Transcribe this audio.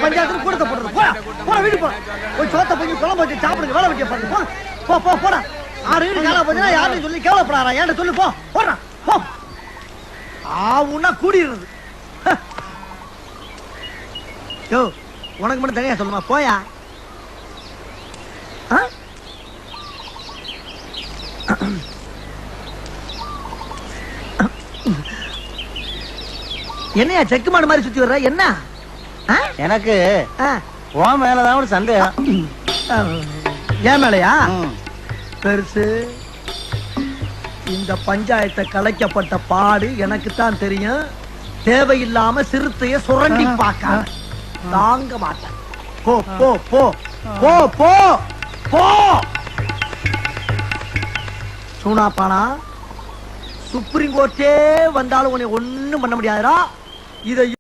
பஞ்சாயத்து கூடத்தை போடுறது. போடா வீடு போ. போய் சோத்த போய் குழம்பு வச்சு சாப்பிடுங்க. வேலை வெட்டிய பாருங்க. போ போ போடா. 6 வீடு காலா போச்சுன்னா யாரும் சொல்லி கேவலப்படாரா? ஏன்டா சொல்லு போ. போடா போ. ஆவுன்னா கூடிடுறது. யோ உனக்கு மட்டும் தனியா சொல்லுமா? போயா. என்னையா செக்கு மாடு மாதிரி சுத்தி வர்ற? என்ன எனக்கு உன் மேலதான் ஒரு சந்தேகம். ஏன் மேலையா? பெருசு, இந்த பஞ்சாயத்தை கலைக்கப்பட்ட பாடு எனக்கு தான் தெரியும். தேவையில்லாம சிறுத்தைய சுரண்டி பார்க்க தாங்க மாட்டேன். போ போ போ போ போ போ. சூனாப்பானா, சுப்ரீம் கோர்ட்டே வந்தாலும் உன்னை ஒண்ணும் பண்ண முடியாதுடா. இதை